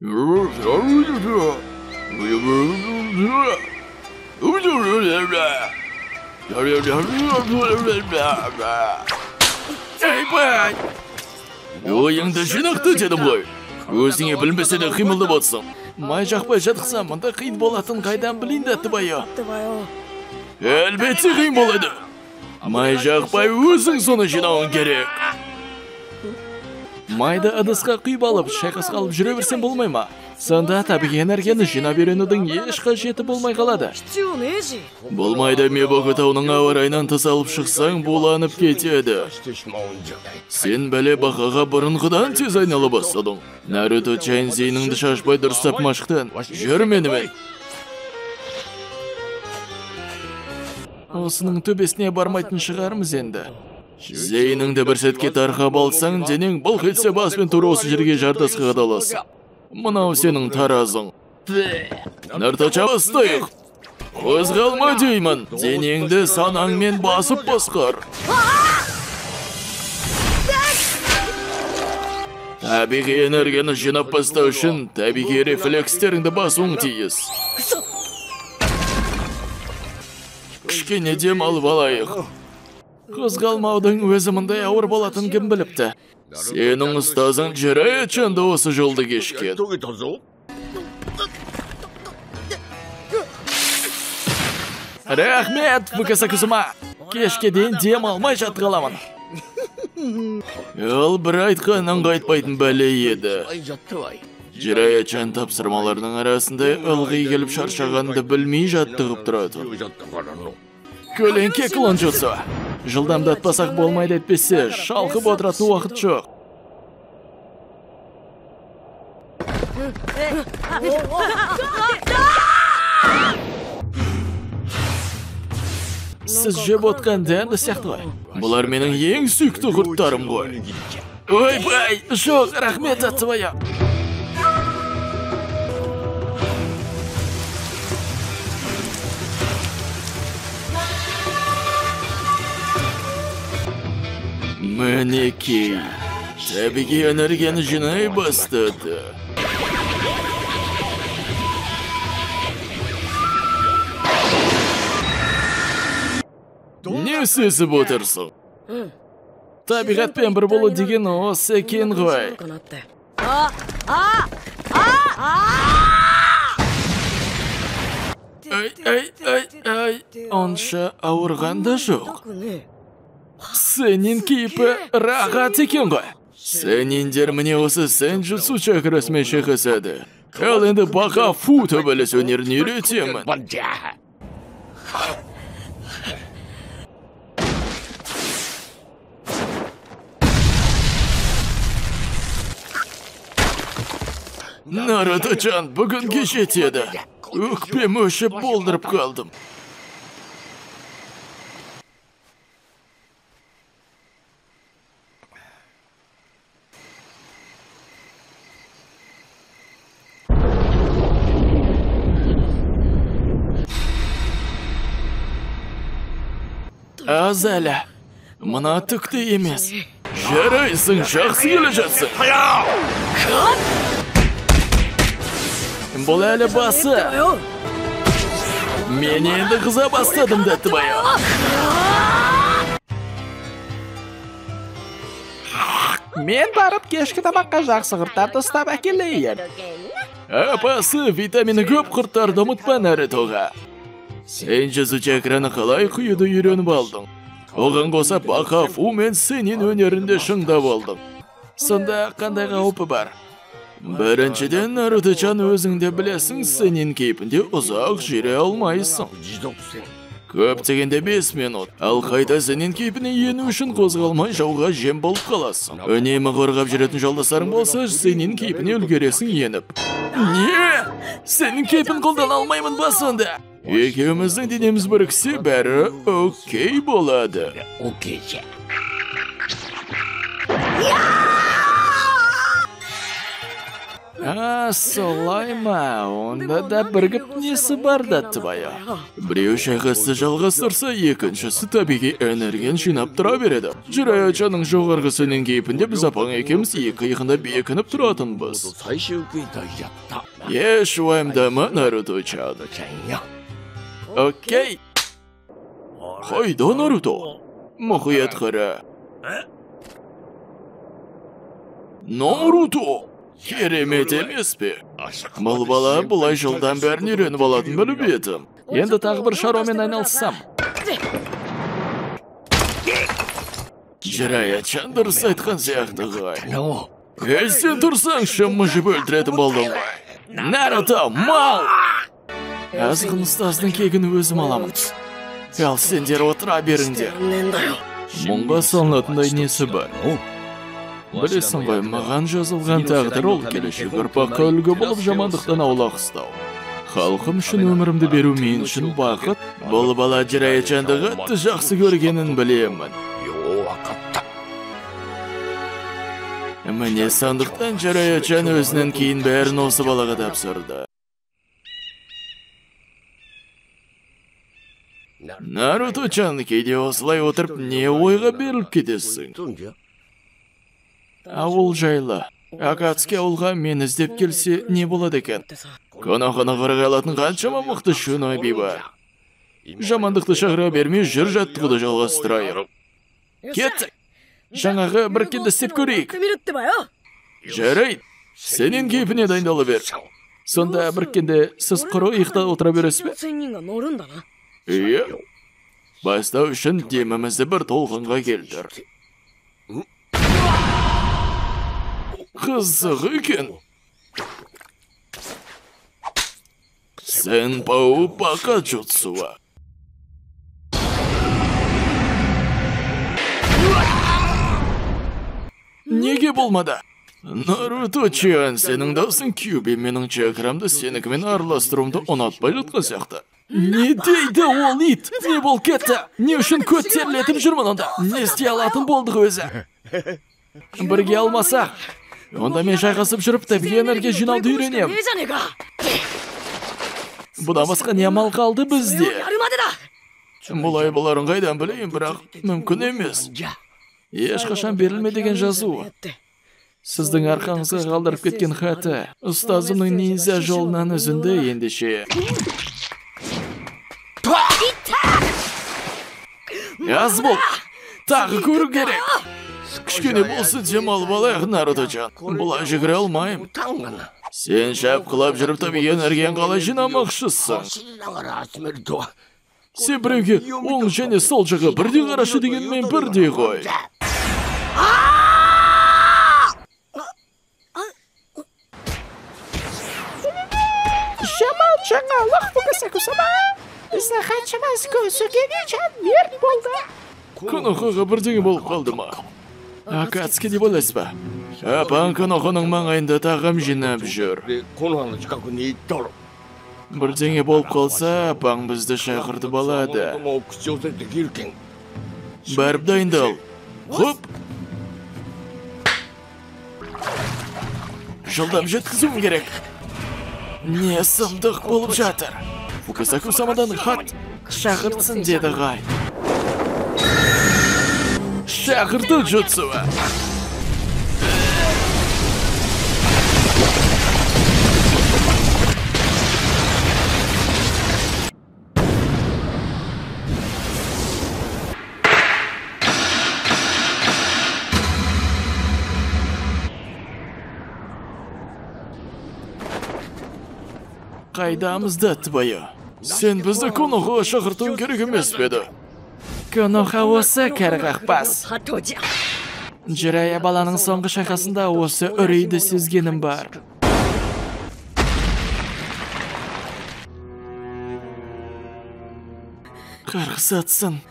Ey, ойыңды жинақты дедім ғой. Өзіңе білмесе де қимылды болсың. Май жақпай жатықса, мұнда қиын болатын қайдан білейін дәтті байы. Әлбетте қиын болады. Май жақпай өзің соны жинауың керек. Майды ыдысқа құйып алып, шайқасқа алып жүре берсем болмай ма? Сонда табиғи энергияны жинап үйренудің еш қажеті болмай қалады. Болмайды, Мебоку тауының ауа райынан тыс алып шықсаң, буланып кетеді. Сен бәле бақаға бұрынғыдан тез айнала бастадың. Наруто Чайнзиніңді шашпай дұрыстап машықтан. Жүр менімен. Осының төбесіне бармайтын шығармыз енді. Зейніңді бір сәтке тарқап алсаң, денең бұл кетсе баспен тура осы жерге жартасқа қадаласың. Мынау сенің таразың. Наруто-чан, бастайық. Қозғалма деймін. Денеңді санаңмен басып басқар. Табиғи энергияны жинап бастау үшін табиғи рефлекстеріңді басуың тиіс. Кішкене дем алып алайық. Қозғалмаудың өзі мұндай ауыр болатын кім біліпті? Сенің ұстазың Jiraiya-чанды осы жолды кешкен. Рахмет, Фукасаку-сама. Кешке дейін дем алмай жатып қаламын. Ол бір айтқаннан қайтпайтын бәле еді. Jiraiya-чан тапсырмаларының арасында ылғи келіп шаршағанды білмей жаттығып тұрады. Көлеңке клонжутсу. Жылдамдатпасақ болмайды етпесе, шалқып отыратын уақыт жоқ. Сіз жеп отқан дәмді сияқты ғой. Бұлар менің ең сүйікті құрттарым ғой. Ой-бай, жоқ, рахмет атывая. Мінекей, табиғи энергияны жинай бастады. Не сезіп отырсың? Табиғатпен бір болу деген осы екен ғой. Онша ауырған да жоқ. Сенин кейпі рағат екен ғой. Сениндер міне осы сенжутсу чакрасымен шайқасады. Ал енді бақа фу төбелес өнерін үйретемін. Наруто-чан, бүгін кешетеді. Өкпем өшіп болдырып қалдым. Аз әлі. Мұна түкті емес. Жарайсың, жақсы келе жатсың. Бұл әлі басы. Мен енді қыза бастадым дәтті байы. Мен барып кешкі тамаққа жақсы құрттарды ұстап әкелейін. Апасы, витамині көп құрттарды ұмытпа Нарутоға. Сен жүзу чакраны қалай құюды үйреніп алдың. Оған қоса бақа фу мен сенин өнерінде шыңдап алдың. Сонда қандай қаупі бар? Біріншіден, Наруто-чан, өзіңде білесің, сенин кейпінде ұзақ жүре алмайсың. Көп дегенде 5 минут. Ал қайта сенин кейпіне ену үшін қозғалмай жауға жем болып қаласың. Үнемі қорғап жүретін жолдастарың болса, сенин кейпіне үлгересің еніп. Не? Сенин кейпін қолдан алмаймын ба сонда? Екеуміздің денеміз біріксе, бәрі окей болады. Окей. Солай ма, онда да бірігіп несі бар Даттыбайы. Біреу шайқасты жалғастырса, екіншісі табиғи энергияны жинап тұра береді. Jiraiya-chanның жоғарғы сөнен кейпінде біз апаң екеміз екі иығында бекініп тұратынбыз. Еш уайымдама, Наруто-чан. Окей. Қайда Наруто? Мұқият қара. Наруто! Керемет емес пе? Бұл бала бұлай жылдан бәрін үйреніп алатын біліп едім. Енді тағы бір шаруамен айналыссам. Jiraiya-chan дұрыс айтқан сияқты ғой. Сен тұрсаңшы, мұжып өлтіретін болдың ғой. Наруто, мал! Азғын ұстаздың кегін өзім аламын. Ал сендер отыра беріңдер. Мұңға салынатындай несі бар? Білесің ғой, маған жазылған тағдыр ол келешек ұрпаққа үлгі болып жамандықтан аулақ ұстау. Халқым үшін өмірімді беру мен үшін бақыт. Бұл бала Jiraiya-chanды қатты жақсы көргенін білемін. Міне сондықтан Jiraiya-chan өзінен кейін бәрін осы балаға тапсырды. Наруто-chan, кейде осылай отырып не ойға беріліп кетесің? Ауыл жайлы. Акацуки ауылға мен іздеп келсе не болады екен? Коноханы қырға алатын қаншама мықты шунайби бар. Жамандықты шағыра бермей жүр жаттығуды жалғастырайық. Кеттік! Жаңағы бір кенді істеп көрейік. Жарайды, сенен кейпіне дайындалы бер. Сонда бір кенді сіз құры иықта отыра бересіз бе? Иә. Бастау үшін демімізді бір толқынға келдір. Қызық екен. Сен пау бақа jutsuwa. Неге болмады? Наруто-chan, сенің даусың Kyuubi менің чакрамды сенікімен араластыруымды ұнатпай жатқан сияқты. Не дейді ол ит? Не бол кетті? Не үшін көтерлетіп жүрмін онда? Не істей алатын болдық өзі? Бірге алмасақ, онда мен шайқасып жүріп табиғи энергия жинауды үйренем. Бұдан басқа не амал қалды бізде? Бұлай боларын қайдан білейін, бірақ мүмкін емес. Ешқашан берілме деген жазу. Сіздің арқаңызға қалдырып кеткен хаты. Ұстазымның нинзя жолынан үзінді ендеше. Аз бол, тағы көру керек. Кішкене болсы демалып алайық, Наруто-chan. Бұлай жүгіре алмайым. Сен шапқылап жүріп табиғи энергияны қалай жинамақшысың? Сен біреуге оң және сол жағы бірдей қарашы дегенмен бірдей ғой. Жамал жаңалық Фукасаку-сама. Бізді қаншамыз көсігене жан мерт болды. Конохаға бірдеңе болып қалды ма? Акацуки деп ойлайсыз ба? Апаң Коноханың маңайында тағам жинап жүр. Бірдеңе болып қалса, апаң бізді шақыртып алады. Барып дайындал. Хоп! Жылдам жеткізуім керек. Не сұмдық болып жатыр? Фукасаку-самадан хат шақыртсын деді ғай. Шақырты Jutsuwa. Қайдамыз Даттыбайы? Сен бізді Конохаға шақыртуың керек емес педі? Коноха осы кәрі қақпас. Jiraiya баланың соңғы шайқасында осы үрейді сезгенім бар. Қарқсатсын.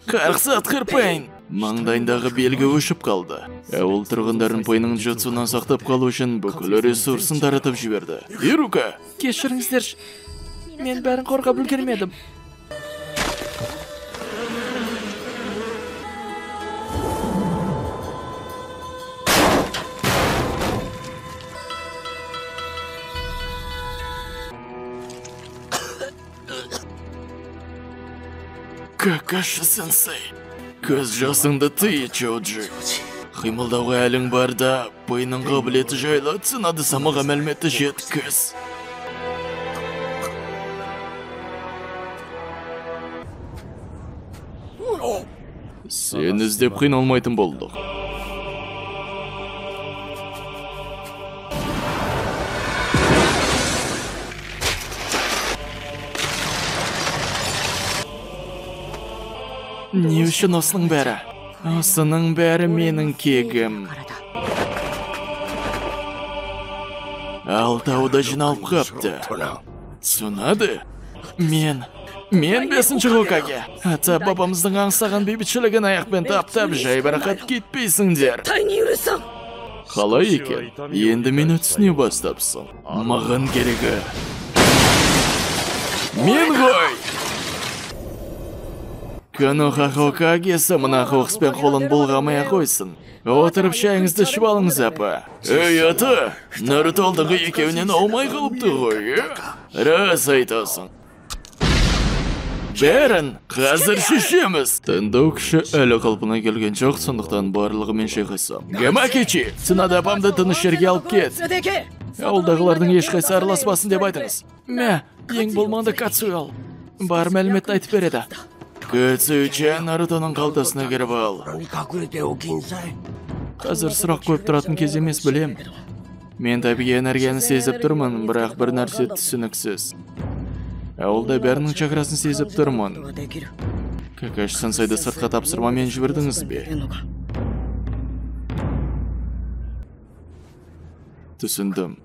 Қарқсат қырпайын. Маңдайындағы белгі өшіп қалды. Ауыл тұрғындарын пойының jutsuынан сақтап қалу үшін бүкіл ресурсын таратып жіберді. Ирука! Кешіріңіздер, мен бәрін қорғап үлгермедім. Какаши-сенсей. Көз жасыңды тый, Чоуджи. Қимылдауға әлің барда, бойының қабілеті жайлы цинады самаға мәліметті жеткіз. Сен іздеп қиналмайтын болдық. Не үшін осының бәрі? Осының бәрі менің кегім. Алтауы жиналып қапты. Цунады? Мен 5-ші Хокаге. Ата бабамыздың аңсаған бейбітшілігін аяқпен таптап, жай барақат кетпейсіңдер. Қалай екен? Енді мені түсіне бастапсың. Маған керегі. Мен ғой! Каноха Хокагесі мына қоқыспен қолын бұлғамай қойсын. Отырып шайыңызды ішіп алыңыз, апа. Ей, ата! Наруталдағы екеуінен аумай қалыпты ғой, Рас айтасың. Бәрін, қазір шешеміз. Таңдау кіші әлі қалпына келген жоқ, сондықтан барлығымен шайқайсам. Гамакичи, цинада апамды тыныш жерге алып кет. Ауылдағылардың ешқайсы араласпасын деп айтыңыз. Мә, ең болмағанда Кацуэл. Бар мәліметті айтып береді. Кацуэ-чан Нарутоның қалтасына кіріп ал. Қазір сұрақ көп тұратын кез емес, білем. Мен табиғи энергияны сезіп тұрмын, бірақ бір нәрсе түсініксіз. Ауылда бәрінің чакрасын сезіп тұрмын. Какаши-сенсейді сыртқа тапсырмамен жібердіңіз бе? Түсіндім.